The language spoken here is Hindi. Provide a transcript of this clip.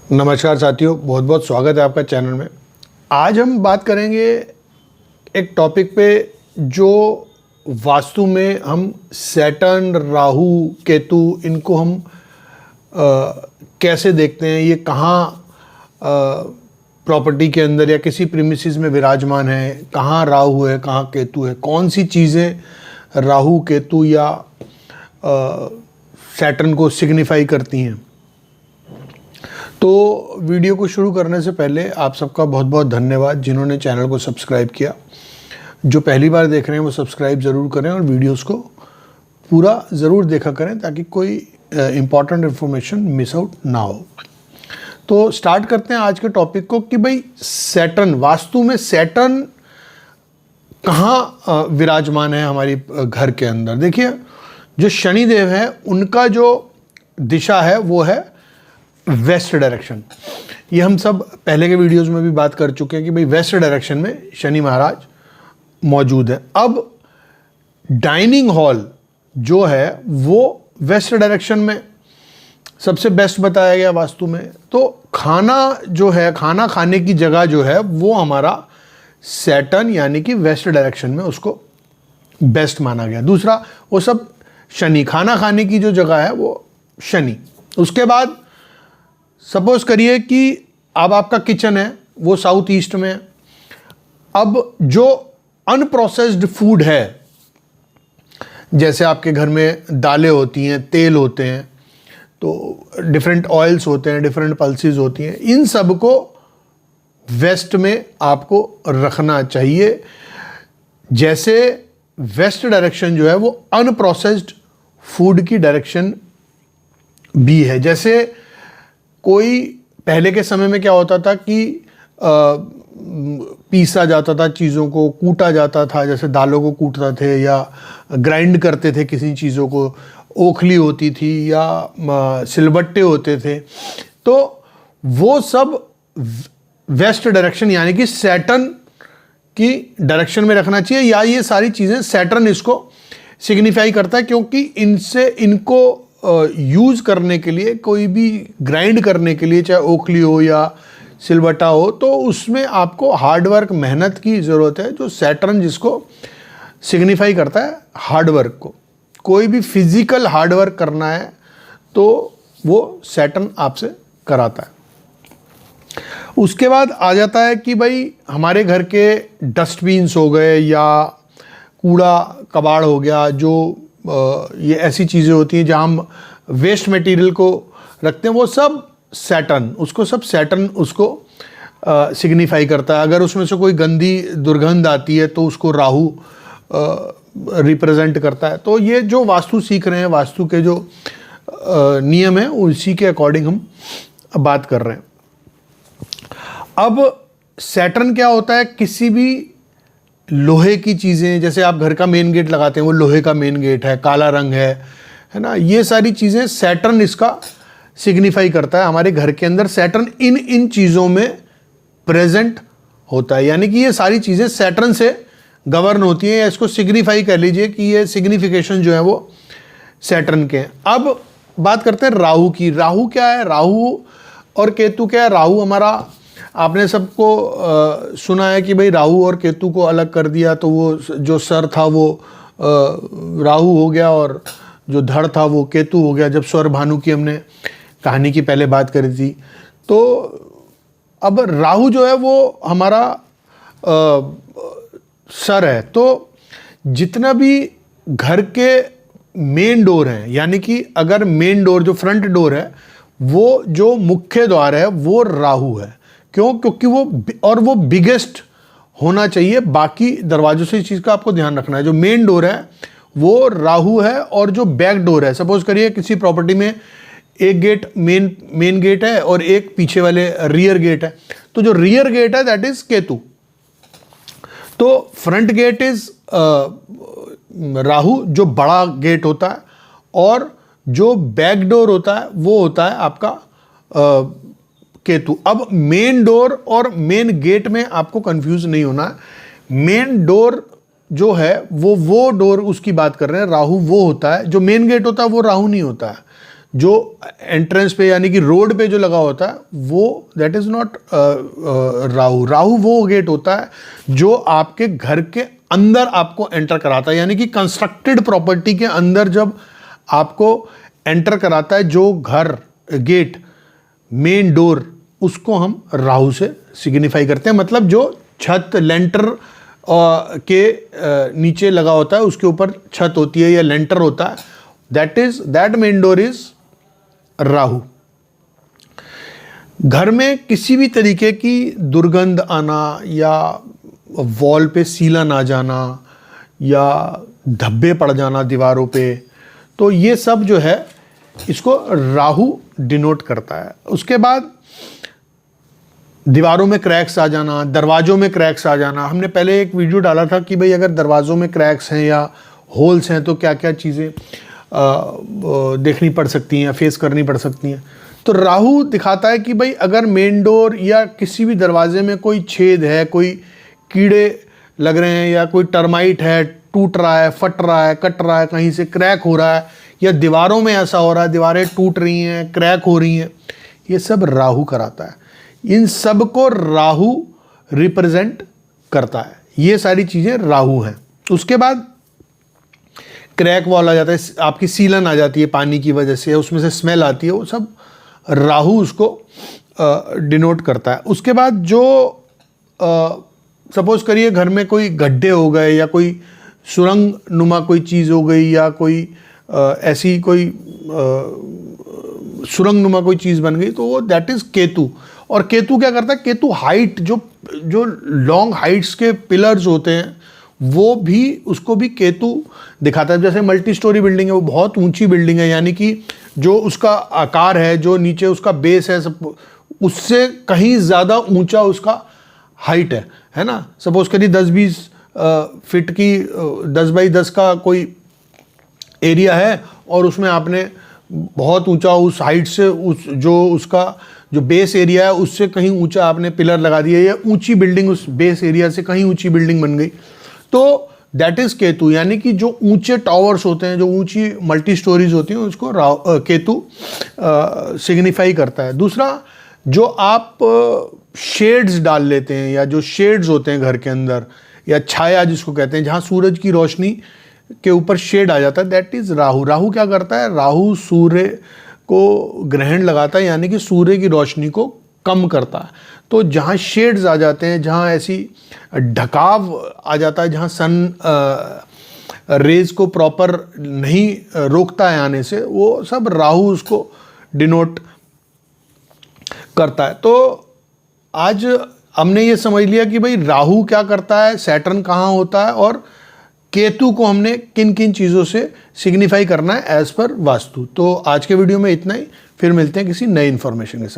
नमस्कार साथियों, बहुत बहुत स्वागत है आपका चैनल में। आज हम बात करेंगे एक टॉपिक पे जो वास्तु में हम सैटर्न, राहु, केतु इनको हम कैसे देखते हैं, ये कहाँ प्रॉपर्टी के अंदर या किसी प्रीमिसेस में विराजमान है, कहाँ राहु है, कहाँ केतु है, कौन सी चीज़ें राहु, केतु या सैटर्न को सिग्निफाई करती हैं। तो वीडियो को शुरू करने से पहले आप सबका बहुत बहुत धन्यवाद जिन्होंने चैनल को सब्सक्राइब किया। जो पहली बार देख रहे हैं वो सब्सक्राइब ज़रूर करें और वीडियोस को पूरा ज़रूर देखा करें ताकि कोई इम्पॉर्टेंट इन्फॉर्मेशन मिस आउट ना हो। तो स्टार्ट करते हैं आज के टॉपिक को कि भाई सैटर्न, वास्तु में सैटर्न कहाँ विराजमान है हमारी घर के अंदर। देखिए, जो शनिदेव है उनका जो दिशा है वो है वेस्ट डायरेक्शन। ये हम सब पहले के वीडियोस में भी बात कर चुके हैं कि भाई वेस्ट डायरेक्शन में शनि महाराज मौजूद है। अब डाइनिंग हॉल जो है वो वेस्ट डायरेक्शन में सबसे बेस्ट बताया गया वास्तु में। तो खाना जो है, खाना खाने की जगह जो है वो हमारा सैटर्न यानी कि वेस्ट डायरेक्शन में उसको बेस्ट माना गया। दूसरा वो सब शनि, खाना खाने की जो जगह है वो शनि। उसके बाद सपोज करिए कि अब आपका किचन है वो साउथ ईस्ट में है। अब जो अनप्रोसेस्ड फूड है, जैसे आपके घर में दालें होती हैं, तेल होते हैं, तो डिफरेंट ऑयल्स होते हैं, डिफरेंट पल्सेस होती हैं, इन सब को वेस्ट में आपको रखना चाहिए। जैसे वेस्ट डायरेक्शन जो है वो अनप्रोसेस्ड फूड की डायरेक्शन भी है। जैसे कोई पहले के समय में क्या होता था कि पीसा जाता था, चीज़ों को कूटा जाता था, जैसे दालों को कूटते थे या ग्राइंड करते थे किसी चीज़ों को, ओखली होती थी या सिलबट्टे होते थे। तो वो सब वेस्ट डायरेक्शन यानी कि सैटर्न की डायरेक्शन में रखना चाहिए, या ये सारी चीज़ें सैटर्न इसको सिग्निफाई करता है, क्योंकि इनको यूज़ करने के लिए, कोई भी ग्राइंड करने के लिए, चाहे ओखली हो या सिलबट्टा हो, तो उसमें आपको हार्डवर्क, मेहनत की ज़रूरत है। जो सैटर्न जिसको सिग्निफाई करता है हार्डवर्क को, कोई भी फिजिकल हार्डवर्क करना है तो वो सैटर्न आपसे कराता है। उसके बाद आ जाता है कि भाई हमारे घर के डस्टबिन्स हो गए या कूड़ा कबाड़ हो गया, जो ये ऐसी चीज़ें होती हैं जहाँ हम वेस्ट मटेरियल को रखते हैं, वो सब सैटर्न, उसको सब सैटर्न उसको सिग्निफाई करता है। अगर उसमें से कोई गंदी दुर्गंध आती है तो उसको राहु रिप्रेजेंट करता है। तो ये जो वास्तु सीख रहे हैं, वास्तु के जो नियम हैं उसी के अकॉर्डिंग हम बात कर रहे हैं। अब सैटर्न क्या होता है, किसी भी लोहे की चीज़ें, जैसे आप घर का मेन गेट लगाते हैं वो लोहे का मेन गेट है, काला रंग है ना, ये सारी चीज़ें सैटर्न इसका सिग्निफाई करता है। हमारे घर के अंदर सैटर्न इन चीज़ों में प्रेजेंट होता है, यानी कि ये सारी चीज़ें सैटर्न से गवर्न होती हैं, या इसको सिग्निफाई कर लीजिए कि ये सिग्निफिकेशन जो है वो सैटर्न के हैं। अब बात करते हैं राहु की। राहु क्या है, राहु और केतु क्या है। राहु हमारा, आपने सबको सुना है कि भाई राहु और केतु को अलग कर दिया तो वो जो सर था वो राहु हो गया और जो धड़ था वो केतु हो गया, जब स्वर भानु की हमने कहानी की पहले बात करी थी। तो अब राहु जो है वो हमारा सर है। तो जितना भी घर के मेन डोर हैं, यानी कि अगर मेन डोर जो फ्रंट डोर है वो जो मुख्य द्वार है वो राहु है। क्यों? क्योंकि वो बिगेस्ट होना चाहिए बाकी दरवाजों से। इस चीज़ का आपको ध्यान रखना है। जो मेन डोर है वो राहु है, और जो बैक डोर है, सपोज करिए किसी प्रॉपर्टी में एक गेट मेन गेट है और एक पीछे वाले रियर गेट है, तो जो रियर गेट है दैट इज केतु। तो फ्रंट गेट इज राहु, जो बड़ा गेट होता है, और जो बैक डोर होता है वो होता है आपका केतु। अब मेन डोर और मेन गेट में आपको कंफ्यूज नहीं होना है। मेन डोर जो है वो डोर उसकी बात कर रहे हैं, राहु वो होता है। जो मेन गेट होता है वो राहु नहीं होता है। जो एंट्रेंस पे यानी कि रोड पे जो लगा होता है वो that is not Rahu. Rahu वो गेट होता है जो आपके घर के अंदर आपको एंटर कराता है, यानी कि कंस्ट्रक्टेड प्रॉपर्टी के अंदर जब आपको एंटर कराता है जो घर गेट मेन डोर, उसको हम राहु से सिग्निफाई करते हैं। मतलब जो छत लेंटर के नीचे लगा होता है, उसके ऊपर छत होती है या लेंटर होता है, that main door is Rahu. घर में किसी भी तरीके की दुर्गंध आना या वॉल पे सीलन आ जाना या धब्बे पड़ जाना दीवारों पे, तो ये सब जो है इसको राहु डिनोट करता है। उसके बाद दीवारों में क्रैक्स आ जाना, दरवाज़ों में क्रैक्स आ जाना। हमने पहले एक वीडियो डाला था कि भाई अगर दरवाज़ों में क्रैक्स हैं या होल्स हैं तो क्या क्या चीज़ें देखनी पड़ सकती हैं या फेस करनी पड़ सकती हैं। तो राहु दिखाता है कि भाई अगर मेन डोर या किसी भी दरवाजे में कोई छेद है, कोई कीड़े लग रहे हैं या कोई टर्माइट है, टूट रहा है, फट रहा है, कट रहा है, कहीं से क्रैक हो रहा है, या दीवारों में ऐसा हो रहा है, दीवारें टूट रही हैं, क्रैक हो रही हैं, ये सब राहु कराता है। इन सब को राहु रिप्रेजेंट करता है। ये सारी चीज़ें राहु हैं। उसके बाद क्रैक वॉल आ जाता है, आपकी सीलन आ जाती है पानी की वजह से, उसमें से स्मेल आती है, वो सब राहु उसको डिनोट करता है। उसके बाद जो सपोज करिए घर में कोई गड्ढे हो गए या कोई सुरंग नुमा कोई चीज़ हो गई या कोई ऐसी कोई सुरंग नुमा कोई चीज़ बन गई, तो वो दैट इज़ केतु। और केतु क्या करता है, केतु हाइट जो लॉन्ग हाइट्स के पिलर्स होते हैं वो भी, उसको भी केतु दिखाता है। जैसे मल्टी स्टोरी बिल्डिंग है, वो बहुत ऊंची बिल्डिंग है, यानी कि जो उसका आकार है, जो नीचे उसका बेस है, उससे कहीं ज़्यादा ऊंचा उसका हाइट है ना। सपोज करिए 10-20 फीट की 10 बाई 10 का कोई एरिया है और उसमें आपने बहुत ऊंचा उस हाइट से उसका जो बेस एरिया है उससे कहीं ऊंचा आपने पिलर लगा दिया, या ऊंची बिल्डिंग उस बेस एरिया से कहीं ऊंची बिल्डिंग बन गई, तो दैट इज केतु। यानी कि जो ऊंचे टावर्स होते हैं, जो ऊंची मल्टी स्टोरीज होती हैं, उसको केतु सिग्निफाई करता है। दूसरा, जो आप शेड्स डाल लेते हैं या जो शेड्स होते हैं घर के अंदर, या छाया जिसको कहते हैं, जहाँ सूरज की रोशनी के ऊपर शेड आ जाता है, दैट इज राहु। राहु क्या करता है, राहु सूर्य को ग्रहण लगाता है, यानी कि सूर्य की रोशनी को कम करता है। तो जहाँ शेड्स आ जाते हैं, जहाँ ऐसी ढकाव आ जाता है, जहाँ सन रेज को प्रॉपर नहीं रोकता है आने से, वो सब राहु उसको डिनोट करता है। तो आज हमने ये समझ लिया कि भाई राहु क्या करता है, सैटर्न कहाँ होता है, और केतु को हमने किन किन चीज़ों से सिग्निफाई करना है एज पर वास्तु। तो आज के वीडियो में इतना ही, फिर मिलते हैं किसी नई इन्फॉर्मेशन के साथ।